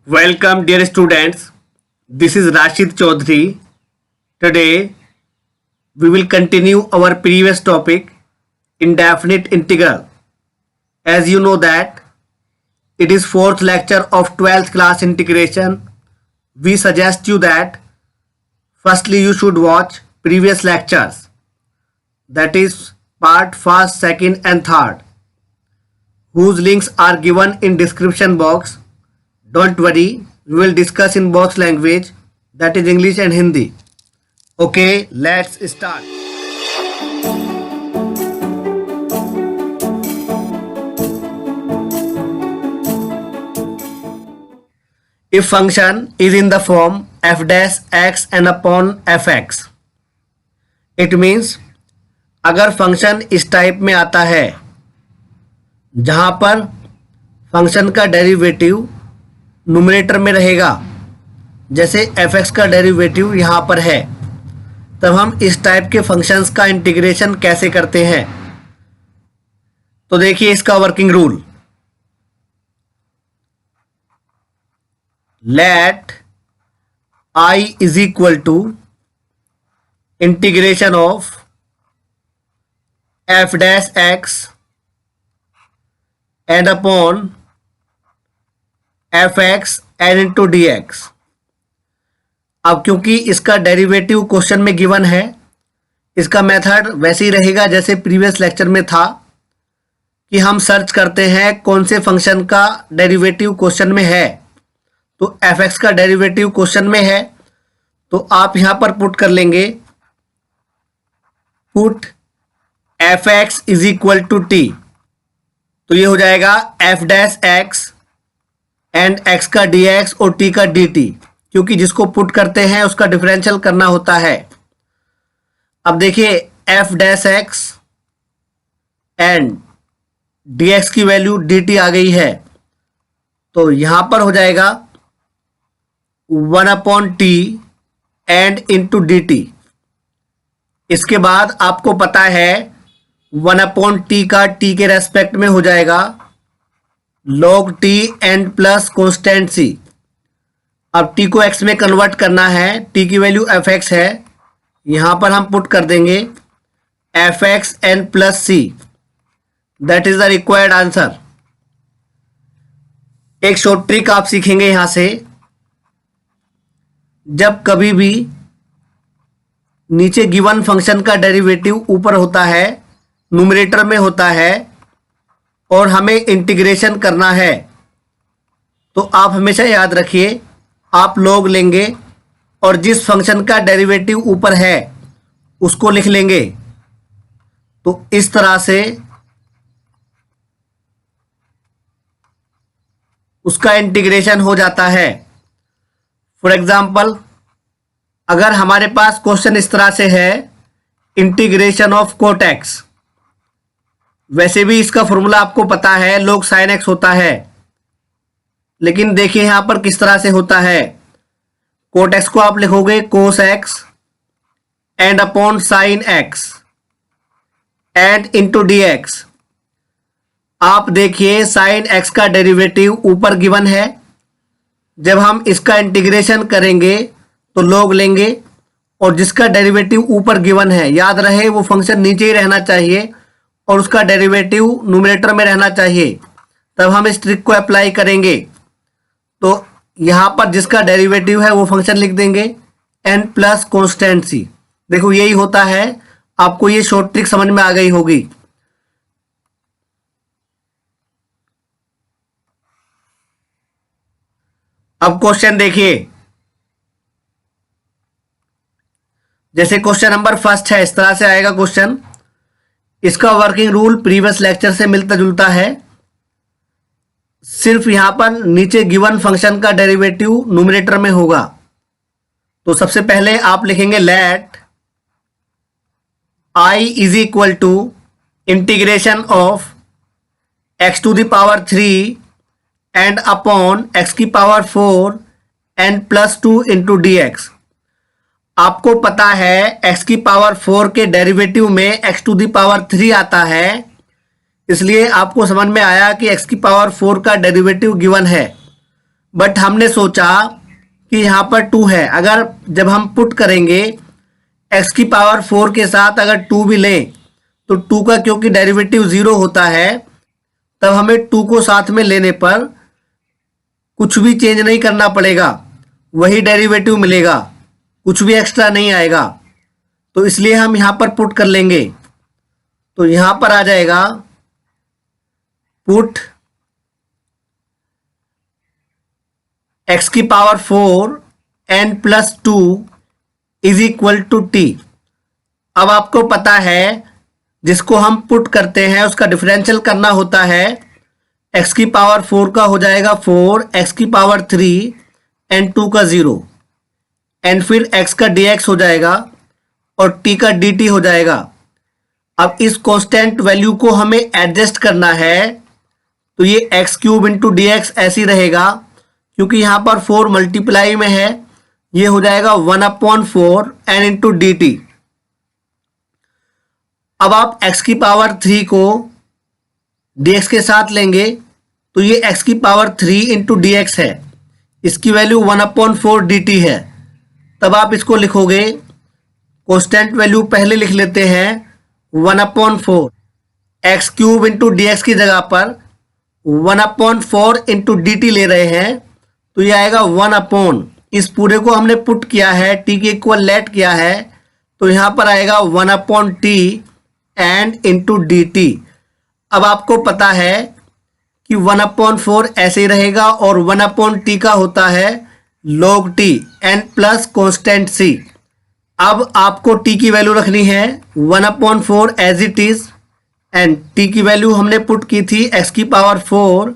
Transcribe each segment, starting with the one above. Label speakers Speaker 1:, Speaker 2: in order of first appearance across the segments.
Speaker 1: Welcome, dear students. This is Rashid Chaudhary. Today, we will continue our previous topic, indefinite integral. As you know that it is fourth lecture of 12th class integration. We suggest you that firstly you should watch previous lectures. That is part first, second, and third, whose links are given in description box. Don't worry, we will discuss in both language, that is English and Hindi. Okay, let's start. If function is in the form f dash x and upon fx, it means अगर function इस type में आता है जहां पर function का derivative numerator में रहेगा, जैसे fx का डेरिवेटिव यहाँ पर है, तब हम इस टाइप के फंक्शंस का इंटीग्रेशन कैसे करते हैं। तो देखिए इसका working rule, let I is equal to integration of f dash x and upon fx n into d x. अब क्योंकि इसका डेरिवेटिव क्वेश्चन में गिवन है, इसका मेथड वैसे ही रहेगा जैसे प्रीवियस लेक्चर में था कि हम सर्च करते हैं कौन से फंक्शन का डेरिवेटिव क्वेश्चन में है। तो fx का डेरिवेटिव क्वेश्चन में है, तो आप यहां पर पुट कर लेंगे, put fx is equal to t. तो ये हो जाएगा f dash x and x का dx और t का dt, क्योंकि जिसको पुट करते हैं उसका डिफरेंशियल करना होता है। अब देखिए f dash x and dx की वैल्यू dt आ गई है, तो यहां पर हो जाएगा 1 upon t and into d T. इसके बाद आपको पता है 1 अपॉन टी का टी के रेस्पेक्ट में हो जाएगा log t and plus constant c। अब t को x में कन्वर्ट करना है, t की वैल्यू fx है, यहां पर हम पुट कर देंगे fx n plus c। That is the required answer. एक शॉर्ट ट्रिक आप सीखेंगे यहां से, जब कभी भी नीचे गिवन फंक्शन का डेरिवेटिव ऊपर होता है, न्यूमरेटर में होता है, और हमें इंटीग्रेशन करना है, तो आप हमेशा याद रखिए आप log लेंगे और जिस फंक्शन का डेरिवेटिव ऊपर है उसको लिख लेंगे। तो इस तरह से उसका इंटीग्रेशन हो जाता है। फॉर एग्जाम्पल, अगर हमारे पास क्वेश्चन इस तरह से है, इंटीग्रेशन ऑफ कोट एक्स, वैसे भी इसका फॉर्मूला आपको पता है, log sin x होता है, लेकिन देखिए यहां पर किस तरह से होता है। कोट x को आप लिखोगे cos x and upon sin x and into d x. आप देखिए sin x का डेरिवेटिव ऊपर गिवन है, जब हम इसका इंटीग्रेशन करेंगे तो log लेंगे और जिसका डेरिवेटिव ऊपर गिवन है, याद रहे वो फंक्शन नीचे ही रहना चाहिए और उसका डेरिवेटिव न्यूमरेटर में रहना चाहिए, तब हम इस ट्रिक को अप्लाई करेंगे। तो यहां पर जिसका डेरिवेटिव है वो फंक्शन लिख देंगे n प्लस कॉन्स्टेंट c। देखो यही होता है, आपको ये शॉर्ट ट्रिक समझ में आ गई होगी। अब क्वेश्चन देखिए, जैसे क्वेश्चन नंबर फर्स्ट है, इस तरह से आएगा क्वेश्चन। इसका वर्किंग रूल प्रीवियस लेक्चर से मिलता जुलता है, सिर्फ यहां पर नीचे गिवन फंक्शन का डेरिवेटिव न्यूमरेटर में होगा। तो सबसे पहले आप लिखेंगे let I is equal to integration of x to the power 3 and upon x की power 4 and plus 2 into d x. आपको पता है x की पावर 4 के डेरिवेटिव में x टू दी पावर 3 आता है, इसलिए आपको समझ में आया कि x की पावर 4 का डेरिवेटिव गिवन है। बट हमने सोचा कि यहाँ पर 2 है, अगर जब हम पुट करेंगे x की पावर 4 के साथ अगर 2 भी लें तो 2 का क्योंकि डेरिवेटिव 0 होता है, तब हमें 2 को साथ में लेने पर कुछ भी चेंज नहीं करना पड़ेगा, वही डेरिवेटिव मिलेगा, कुछ भी एक्स्ट्रा नहीं आएगा। तो इसलिए हम यहाँ पर पुट कर लेंगे। तो यहाँ पर आ जाएगा पुट x की power 4 n plus 2 is equal to t. अब आपको पता है जिसको हम पुट करते हैं उसका डिफरेंशियल करना होता है। x की पावर 4 का हो जाएगा 4, x की पावर 3 एंड 2 का 0 एंड फिर x का dx हो जाएगा और t का dt हो जाएगा। अब इस कांस्टेंट वैल्यू को हमें एडजस्ट करना है, तो ये x cube into d x ऐसी रहेगा, क्योंकि यहाँ पर 4 मल्टीप्लाई में है, ये हो जाएगा 1/4 n इंटू डी टी। अब आप x की पावर 3 को dx के साथ लेंगे तो ये x की पावर 3 इंटू डी एक्स है, इसकी वैल्यू 1/4 dt है। तब आप इसको लिखोगे, कांस्टेंट वैल्यू पहले लिख लेते हैं 1/4, x cube into d x की जगह पर 1/4 इंटू डी टी ले रहे हैं, तो ये आएगा 1/, इस पूरे को हमने पुट किया है, टी के इक्वल लेट किया है, तो यहाँ पर आएगा 1/t and into d t. अब आपको पता है कि 1/4 ऐसे ही रहेगा और 1/t का होता है log t n plus constant c। अब आपको t की वैल्यू रखनी है 1/4 as it is and t की वैल्यू हमने पुट की थी x की पावर 4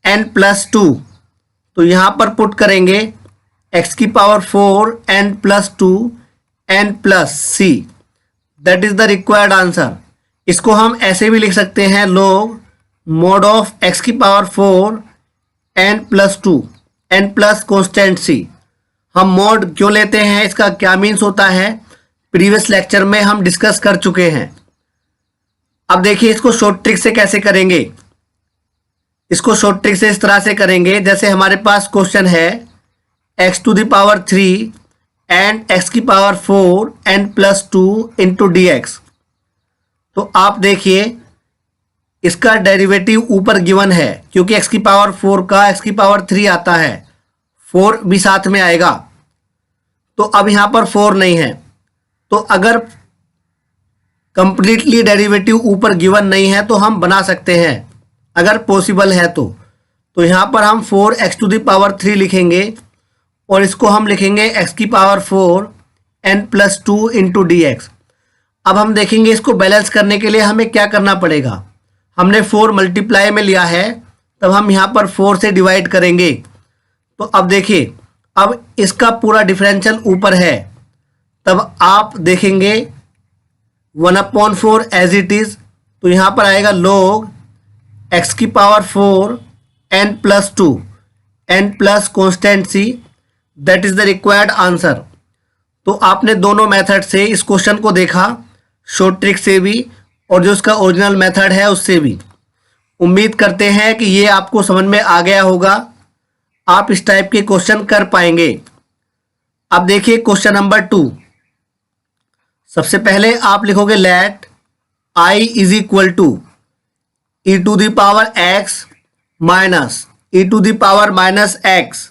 Speaker 1: n प्लस 2, तो यहाँ पर पुट करेंगे x की power 4 n plus 2 n plus c, that is the required answer. इसको हम ऐसे भी लिख सकते हैं log mod ऑफ x की power 4 n plus 2 n plus constant c। हम मॉड क्यों लेते हैं, इसका क्या मीन्स होता है, प्रीवियस लेक्चर में हम डिस्कस कर चुके हैं। अब देखिए इसको शॉर्ट ट्रिक से कैसे करेंगे। इसको शॉर्ट ट्रिक से इस तरह से करेंगे, जैसे हमारे पास क्वेश्चन है x to the power 3 and x की power 4 n plus 2 into d x. तो आप देखिए इसका डेरिवेटिव ऊपर गिवन है, क्योंकि x की पावर 4 का x की पावर 3 आता है, 4 भी साथ में आएगा। तो अब यहाँ पर 4 नहीं है, तो अगर कंप्लीटली डेरिवेटिव ऊपर गिवन नहीं है तो हम बना सकते हैं, अगर पॉसिबल है तो यहाँ पर हम 4x टू द पावर 3 लिखेंगे और इसको हम लिखेंगे x की power 4 n plus 2 into d x. अब हम देखेंगे इसको बैलेंस करने के लिए हमें क्या करना पड़ेगा। हमने 4 मल्टीप्लाई में लिया है, तब हम यहाँ पर 4 से डिवाइड करेंगे। तो अब देखिए अब इसका पूरा डिफरेंशियल ऊपर है, तब आप देखेंगे 1/4 एज इट इज, तो यहाँ पर आएगा log x की power 4 n plus 2 n plus constant c, that is the required answer. तो आपने दोनों मेथड से इस क्वेश्चन को देखा, शॉर्ट ट्रिक से भी और जो उसका ओरिजिनल मेथड है उससे भी। उम्मीद करते हैं कि ये आपको समझ में आ गया होगा, आप इस टाइप के क्वेश्चन कर पाएंगे। अब देखिए क्वेश्चन नंबर 2। सबसे पहले आप लिखोगे let i is equal to e to the power x minus e to the power minus x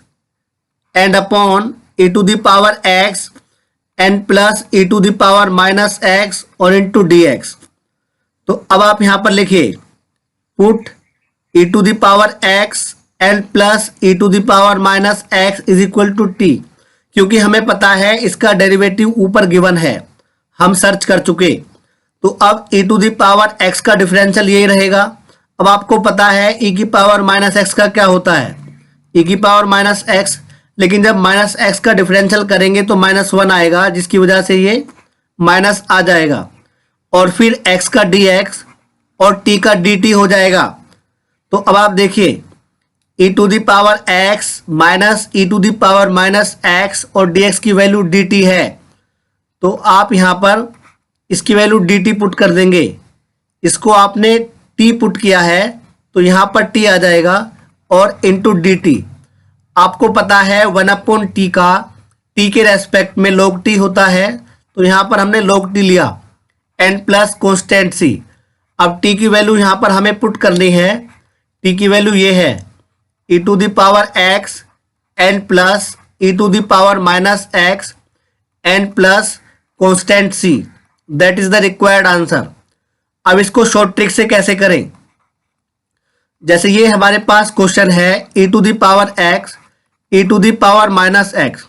Speaker 1: and upon e to the power x n plus e to the power minus x और into d x. तो अब आप यहाँ पर लिखिए put e to the power x n plus e to the power minus x is equal to t, क्योंकि हमें पता है इसका डेरिवेटिव ऊपर गिवन है, हम सर्च कर चुके। तो अब e to the power x का डिफरेंशियल यही रहेगा। अब आपको पता है e की पावर माइनस x का क्या होता है, e की पावर माइनस x, लेकिन जब माइनस x का डिफरेंशियल करेंगे तो -1 आएगा, जिसकी वजह से ये माइनस आ जाएगा, और फिर x का dx और t का dt हो जाएगा। तो अब आप देखिए e to the power x minus e to the power minus x और dx की वैल्यू dt है, तो आप यहाँ पर इसकी वैल्यू dt पुट कर देंगे। इसको आपने t पुट किया है तो यहाँ पर t आ जाएगा और इंटू dt। आपको पता है 1/t का t के रेस्पेक्ट में log t होता है, तो यहाँ पर हमने log t लिया n प्लस कॉन्स्टेंट c। अब t की वैल्यू यहाँ पर हमें पुट करनी है। t की वैल्यू ये है e to the power x n plus e to the power minus x n plus constant c। That is the required answer. अब इसको शॉर्ट ट्रिक से कैसे करें? जैसे ये हमारे पास क्वेश्चन है e to the power x e to the power minus x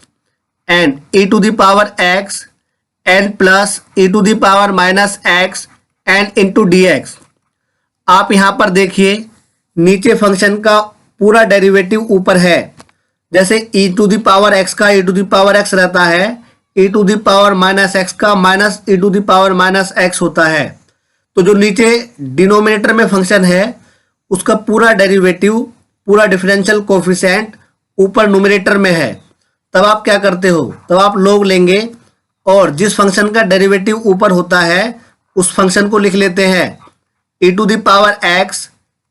Speaker 1: and e to the power x n plus e to the power minus x n into d x. आप यहाँ पर देखिए नीचे फंक्शन का पूरा derivative ऊपर है। जैसे e to the power x का e to the power x रहता है, e to the power minus x का minus e to the power minus x होता है। तो जो नीचे डिनोमिनेटर में फंक्शन है उसका पूरा डेरिवेटिव, पूरा डिफरेंशियल कोफिशिएंट ऊपर न्यूमरेटर में है। तब आप क्या करते हो? तब आप log लेंगे और जिस फंक्शन का डेरिवेटिव ऊपर होता है उस फंक्शन को लिख लेते हैं e to the power x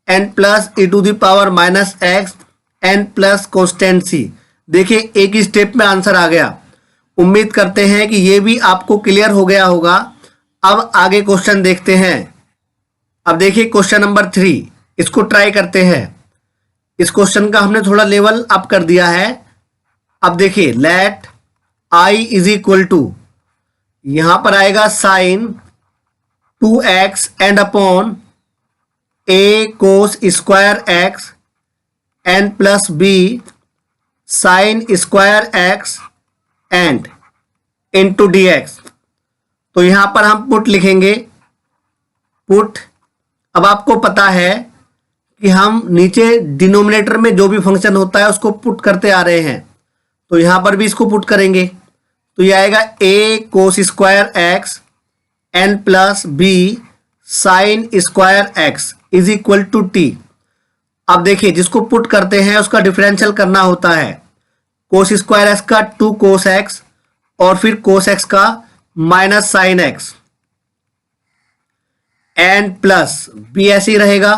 Speaker 1: n plus e to the power minus x n plus constant c। देखिए एक ही स्टेप में आंसर आ गया। उम्मीद करते हैं कि ये भी आपको क्लियर हो गया होगा। अब आगे क्वेश्चन देखते हैं। अब देखिए क्वेश्चन नंबर 3, इसको ट्राई करते हैं। इस क्वेश्चन का हमने थोड़ा लेवल अप कर दिया है। अब देखिए let i is equal to, यहां पर आएगा sine 2x and upon a cos square x n plus b sine square x and into d x. तो यहां पर हम पुट लिखेंगे, पुट। अब आपको पता है कि हम नीचे डिनोमिनेटर में जो भी फंक्शन होता है उसको पुट करते आ रहे हैं, तो यहां पर भी इसको पुट करेंगे। तो ये आएगा a cos square x n plus b sine square x is equal to t। अब देखिए जिसको पुट करते हैं उसका डिफरेंशियल करना होता है। कोस स्क्वायर x का 2 कोस x और फिर कोस x का minus sine x n plus b ऐसे ही रहेगा।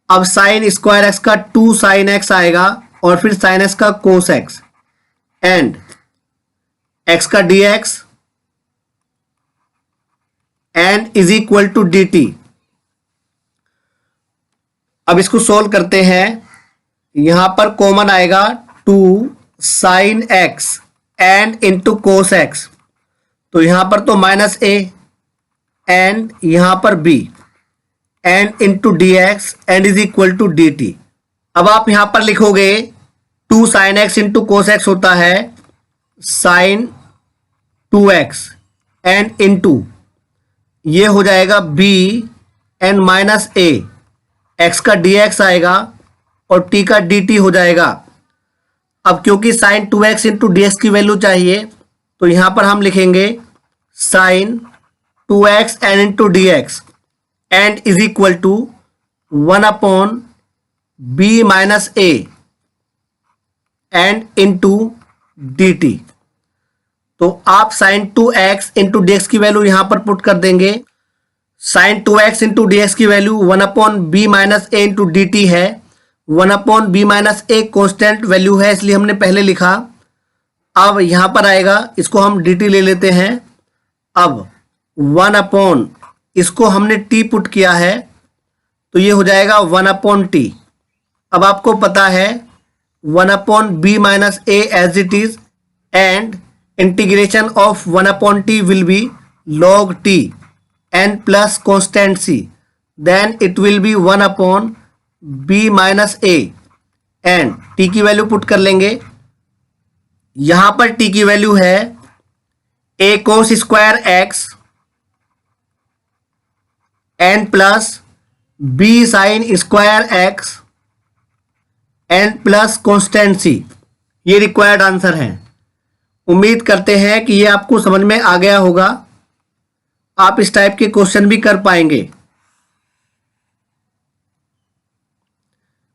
Speaker 1: अब साइन स्क्वायर x का 2 साइन x आएगा और फिर साइन x का कोस x एंड x का dx and is equal to dt। अब इसको सोल्व करते हैं। यहां पर कॉमन आएगा 2 sine x and into cos x, तो यहां पर तो माइनस a एंड यहां पर b and into d x and is equal to d t. अब आप यहां पर लिखोगे 2 sine x into cos x होता है साइन 2x एंड इंटू ये हो जाएगा b and minus a, x का dx आएगा और t का dt हो जाएगा। अब क्योंकि sine 2x into d x की वैल्यू चाहिए तो यहां पर हम लिखेंगे sine 2x and into d x and is equal to 1 upon b minus a and into d t. तो आप sine 2x into d x की वैल्यू यहां पर पुट कर देंगे। Sine 2x into d x की value 1 upon b minus a into d t है। 1 upon b minus a constant value है इसलिए हमने पहले लिखा। अब यहां पर आएगा, इसको हम डी टी ले लेते हैं। अब 1 अपॉन इसको हमने t पुट किया है तो ये हो जाएगा 1 अपॉन टी। अब आपको पता है 1 upon b minus a as it is and integration of 1 upon t will be log t n plus constant c, then it will be 1 upon b minus a and t की value put कर लेंगे। यहां पर t की value है a cos square x n plus b sine square x n plus constant c। ये required answer है। उम्मीद करते हैं कि ये आपको समझ में आ गया होगा। आप इस टाइप के क्वेश्चन भी कर पाएंगे।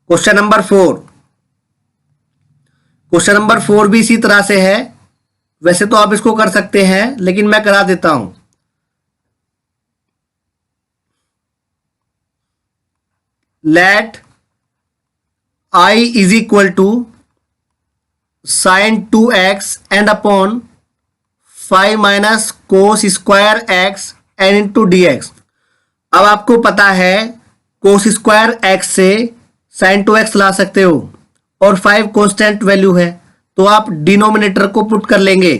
Speaker 1: क्वेश्चन नंबर 4, क्वेश्चन नंबर 4 भी इसी तरह से है। वैसे तो आप इसको कर सकते हैं लेकिन मैं करा देता हूं। Let i is equal to sine 2x and upon 5 minus cos square x N into d x. अब आपको पता है कोस स्क्वायर एक्स से साइन 2x ला सकते हो और 5 कांस्टेंट वैल्यू है, तो आप डिनोमिनेटर को पुट कर लेंगे।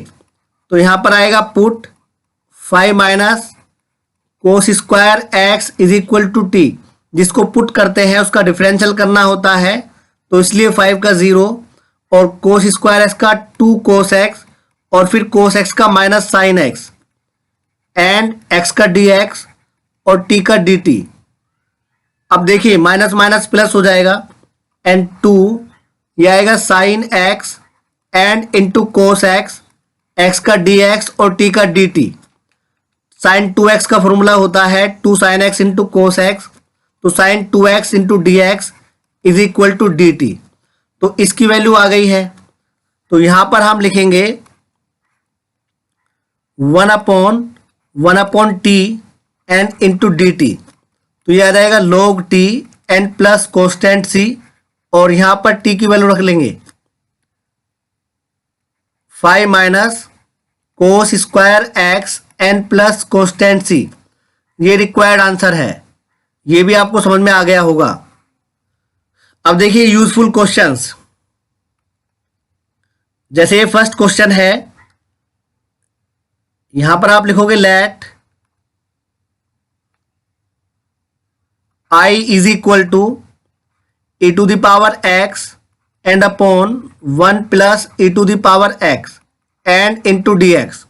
Speaker 1: तो यहां पर आएगा put 5 minus cos square x is equal to t. जिसको पुट करते हैं उसका डिफरेंशियल करना होता है, तो इसलिए 5 का 0 और कोस स्क्वायर एक्स का 2 कोस एक्स और फिर कोस एक्स का minus sine x and x का डी एक्स और टी का डी टी। अब देखिए माइनस माइनस प्लस हो जाएगा एंड 2 ये आएगा sine x and into cos x, x का डी एक्स और टी का डी टी। साइन 2x का फॉर्मूला होता है 2 sine x into cos x, तो sine 2x into d x is equal to d t. तो इसकी वैल्यू आ गई है, तो यहां पर हम लिखेंगे 1 upon t and into d t. तो यह आ जाएगा log t n plus constant c, और यहां पर t की वैल्यू रख लेंगे 5 minus cos square x N plus constant c। ये रिक्वायर्ड आंसर है, ये भी आपको समझ में आ गया होगा। अब देखिए यूजफुल क्वेश्चंस, जैसे ये फर्स्ट क्वेश्चन है, यहां पर आप लिखोगे let i is equal to e to the power x and upon 1 plus e to the power x and into d x.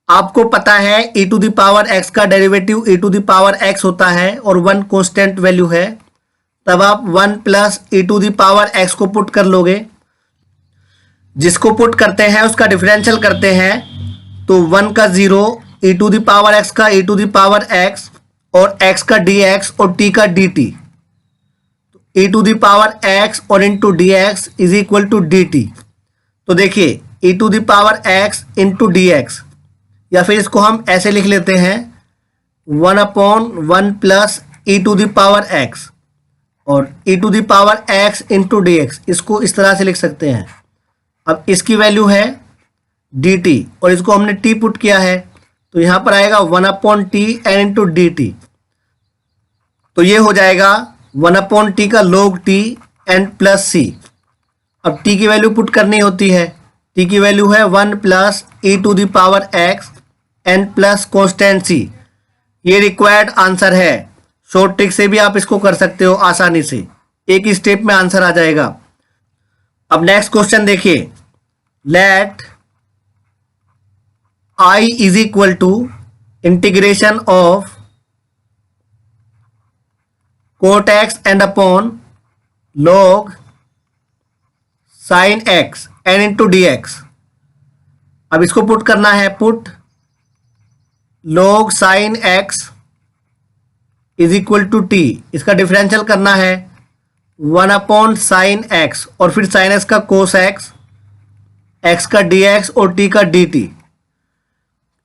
Speaker 1: आपको पता है e to the power x का derivative e to the power x होता है और 1 constant value है, तब आप 1 plus e to the power x को पुट कर लोगे। जिसको पुट करते हैं उसका डिफरेंशियल करते हैं, तो 1 का 0 e to the power x का e to the power x और x का dx और t का dt। e to the power x और into d x is equal to d t. तो देखिए e to the power x into d x, या फिर इसको हम ऐसे लिख लेते हैं 1 upon 1 plus e to the power x और e to the power x into d x, इसको इस तरह से लिख सकते हैं। अब इसकी वैल्यू है dt और इसको हमने t पुट किया है, तो यहां पर आएगा 1 upon t n into d t. तो ये हो जाएगा 1 अपॉन टी का log t n plus c. अब t की वैल्यू पुट करनी होती है, t की वैल्यू है 1 plus e to the power x n plus constant c। ये रिक्वायर्ड आंसर है, शॉर्ट ट्रिक से भी आप इसको कर सकते हो आसानी से, एक ही स्टेप में आंसर आ जाएगा। अब नेक्स्ट क्वेश्चन देखिए, let i is equal to integration of cot x and upon log sine x N into d x. अब इसको पुट करना है, put log sine x is equal to t. इसका डिफरेंशियल करना है 1 अपॉन साइन एक्स और फिर sine x का कोस एक्स, एक्स का डी एक्स और टी का d t.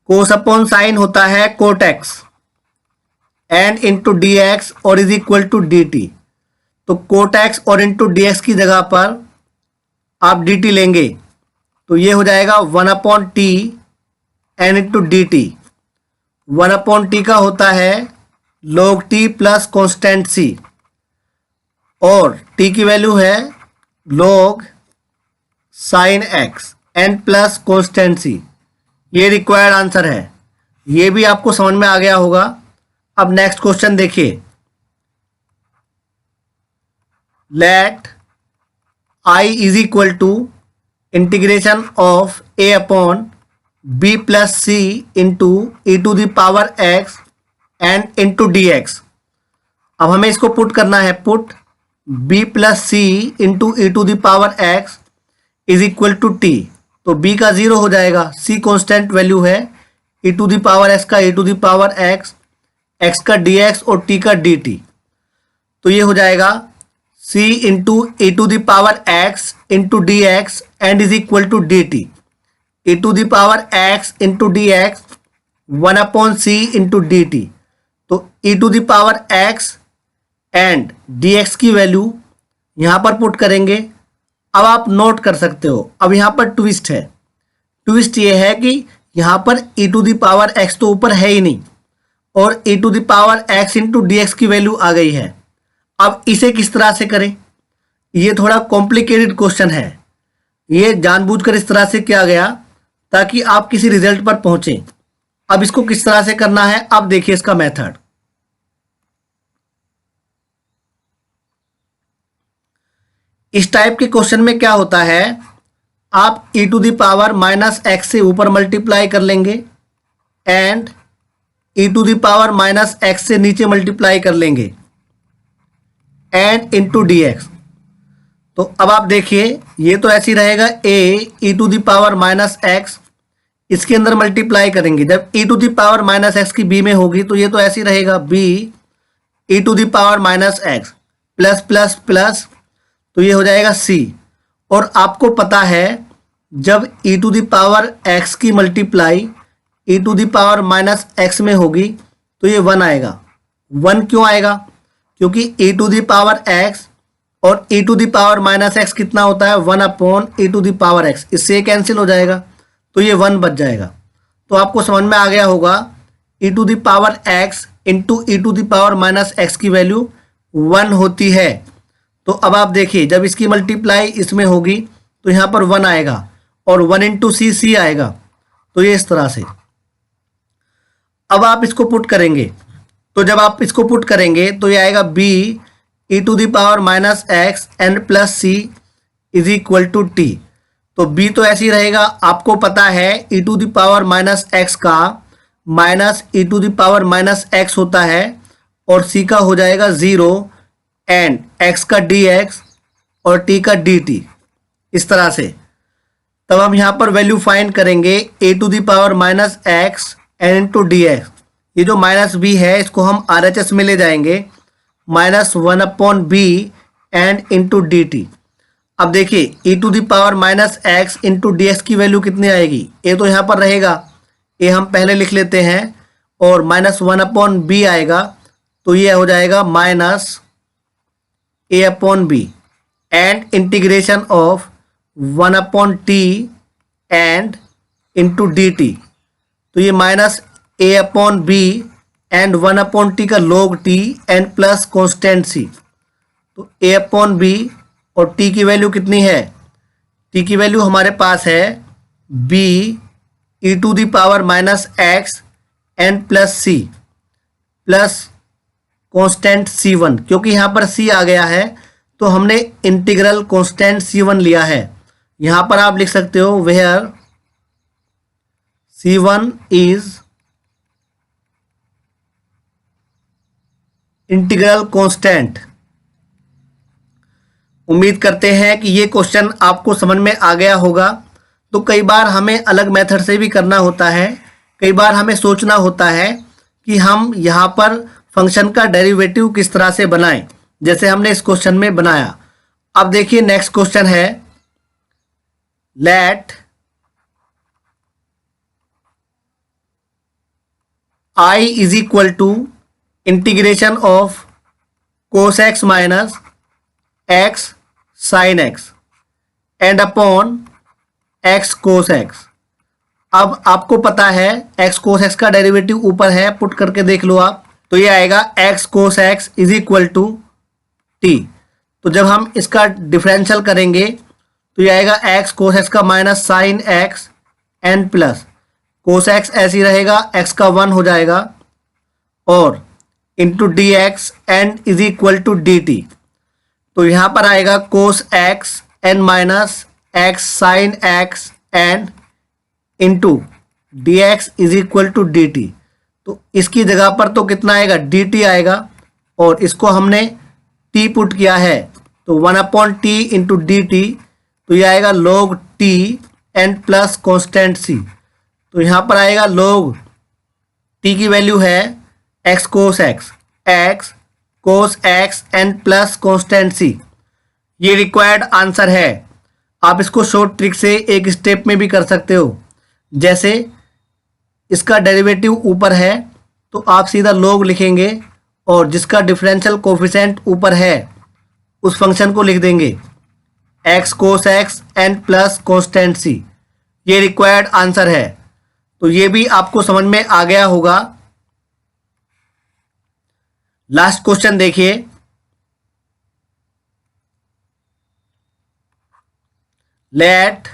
Speaker 1: Cos upon sine होता है cot x and into d x और is equal to d t. तो कोट एक्स और इंटू डी एक्स की जगह पर आप डी टी लेंगे, तो ये हो जाएगा 1 upon t n into d t. 1 upon t का होता है log t plus constant c और t की वैल्यू है log sine x N plus constant c। ये रिक्वायर्ड आंसर है, ये भी आपको समझ में आ गया होगा। अब नेक्स्ट क्वेश्चन देखिए, let i is equal to integration of a upon b plus c into e to the power x and into d x. अब हमें इसको पुट करना है, put b plus c into e to the power x is equal to t। तो b का 0 हो जाएगा, c constant value है, e to the power x का e to the power x, x का dx और t का dt। तो ये हो जाएगा c into e to the power x into d x and is equal to d t. e to the power x into d x 1 upon c into d t. तो e to the power x and dx की value यहाँ पर put करेंगे, अब आप note कर सकते हो, अब यहाँ पर ट्विस्ट है। ट्विस्ट ये है कि यहाँ पर e to the power x तो ऊपर है ही नहीं और e to the power x into d x की वैल्यू आ गई है। अब इसे किस तरह से करें, ये थोड़ा कॉम्प्लिकेटेड क्वेश्चन है। ये जानबूझकर इस तरह से किया गया ताकि आप किसी रिजल्ट पर पहुंचे। अब इसको किस तरह से करना है, अब देखिए इसका मेथड। इस टाइप के क्वेश्चन में क्या होता है, आप e to the power minus x से ऊपर मल्टीप्लाई कर लेंगे and e to the power minus x से नीचे मल्टीप्लाई कर लेंगे एंड इंटू डी एक्स। तो अब आप देखिए ये तो ऐसी रहेगा e to the power minus x, इसके अंदर मल्टीप्लाई करेंगे। जब e to the power minus x की b में होगी तो ये तो ऐसी रहेगा b e to the power minus x plus plus plus, तो ये हो जाएगा c। और आपको पता है जब e to the power x की multiply e to the power minus x में होगी तो ये 1 आएगा। 1 क्यों आएगा, क्योंकि e to the power x और e to the power minus x कितना होता है 1 upon e to the power x, इससे कैंसिल हो जाएगा तो ये 1 बच जाएगा। तो आपको समझ में आ गया होगा e to the power x into e to the power minus x की वैल्यू 1 होती है। तो अब आप देखिए जब इसकी मल्टीप्लाई इसमें होगी तो यहाँ पर 1 आएगा और 1 इंटू सी आएगा, तो ये इस तरह से। अब आप इसको पुट करेंगे, तो जब आप इसको पुट करेंगे तो ये आएगा b e to the power minus x N plus c is equal to t. तो b तो ऐसी रहेगा, आपको पता है e to the power minus x का minus e to the power minus x होता है और c का हो जाएगा 0 एंड x का dx और t का dt, इस तरह से। तब हम यहाँ पर वैल्यू फाइंड करेंगे a to the power minus x N into d x. ये जो माइनस b है इसको हम RHS में ले जाएंगे, minus 1 upon b and into d t. अब देखिए e to the power minus x into d x की वैल्यू कितनी आएगी, a तो यहाँ पर रहेगा, a हम पहले लिख लेते हैं और माइनस 1 अपॉन b आएगा, तो ये हो जाएगा minus a upon b and integration of 1 upon t and into d t. तो ये minus a upon b and 1 upon t का log t and plus constant c। तो a अपॉन b और t की वैल्यू कितनी है, t की value हमारे पास है b e to the power minus x and plus c plus constant c1। क्योंकि यहाँ पर c आ गया है तो हमने इंटीग्रल कॉन्स्टेंट c1 लिया है। यहाँ पर आप लिख सकते हो where c1 is integral constant. उम्मीद करते हैं कि ये क्वेश्चन आपको समझ में आ गया होगा। तो कई बार हमें अलग मेथड से भी करना होता है, कई बार हमें सोचना होता है कि हम यहाँ पर फंक्शन का डेरिवेटिव किस तरह से बनाएं, जैसे हमने इस क्वेश्चन में बनाया। अब देखिए नेक्स्ट क्वेश्चन है, let I is equal to integration of cos x minus x sine x and upon x cos x. अब आपको पता है एक्स कोस एक्स का डेरिवेटिव ऊपर है, पुट करके देख लो आप, तो ये आएगा x cos x is equal to t. तो जब हम इसका डिफरेंशियल करेंगे तो ये आएगा एक्स कोस एक्स का minus sine x and plus cos x ऐसी रहेगा, एक्स का 1 हो जाएगा और into d x and is equal to d t. तो यहाँ पर आएगा cos x and minus x sine x and into d x is equal to d t. तो इसकी जगह पर तो कितना आएगा, डी टी आएगा और इसको हमने टी पुट किया है तो 1 upon t into d t. तो ये आएगा log t and plus constant c. तो यहाँ पर आएगा log टी की वैल्यू है x cos x and plus constant c. ये रिक्वायर्ड आंसर है। आप इसको शॉर्ट ट्रिक से एक स्टेप में भी कर सकते हो। जैसे इसका डेरिवेटिव ऊपर है तो आप सीधा log लिखेंगे और जिसका डिफरेंशियल कोफिशिएंट ऊपर है उस फंक्शन को लिख देंगे x cos x N plus constant c, ये रिक्वायर्ड आंसर है। तो ये भी आपको समझ में आ गया होगा। लास्ट क्वेश्चन देखिए, let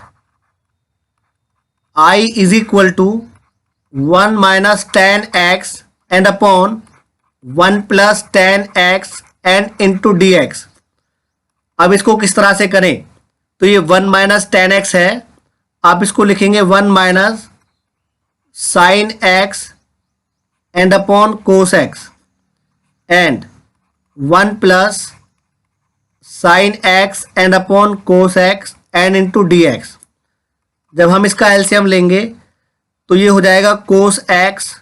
Speaker 1: I is equal to 1 minus tan x and upon 1 plus tan x and into dx। अब इसको किस तरह से करें, तो ये 1 माइनस टेन एक्स है, आप इसको लिखेंगे 1 minus sine x and upon cos x and 1 plus sine x and upon cos x and into d x. जब हम इसका एलसीएम लेंगे तो ये हो जाएगा cos x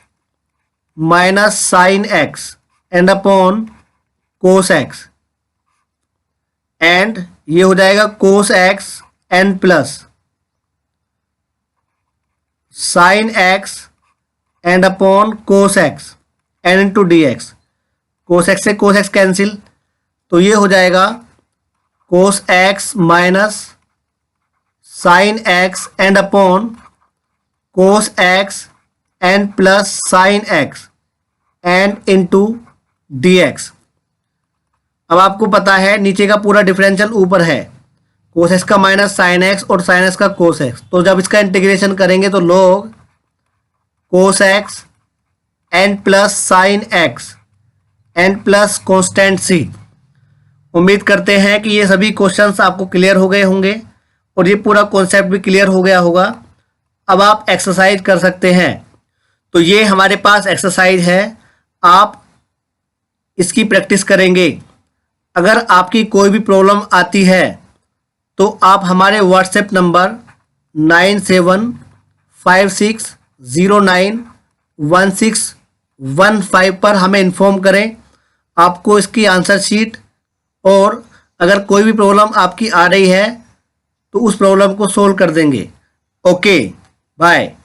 Speaker 1: minus sine x and upon cos x and ये हो जाएगा cos x N plus sine x and upon cos x N into d x. Cos x से कोस एक्स कैंसिल, तो ये हो जाएगा cos x minus sine x and upon cos x and plus sine x and into d x. अब आपको पता है नीचे का पूरा डिफरेंशियल ऊपर है, कोस एक्स का माइनस साइन एक्स और साइन एक्स का कोस एक्स, तो जब इसका इंटीग्रेशन करेंगे तो log cos x N plus sine x N plus constant c. उम्मीद करते हैं कि ये सभी क्वेश्चंस आपको क्लियर हो गए होंगे और ये पूरा कॉन्सेप्ट भी क्लियर हो गया होगा। अब आप एक्सरसाइज कर सकते हैं। तो ये हमारे पास एक्सरसाइज है, आप इसकी प्रैक्टिस करेंगे। अगर आपकी कोई भी प्रॉब्लम आती है तो आप हमारे व्हाट्सएप नंबर 9756091615 पर हमें इन्फॉर्म करें। आपको इसकी आंसर शीट और अगर कोई भी प्रॉब्लम आपकी आ रही है तो उस प्रॉब्लम को सोल्व कर देंगे। Okay, bye.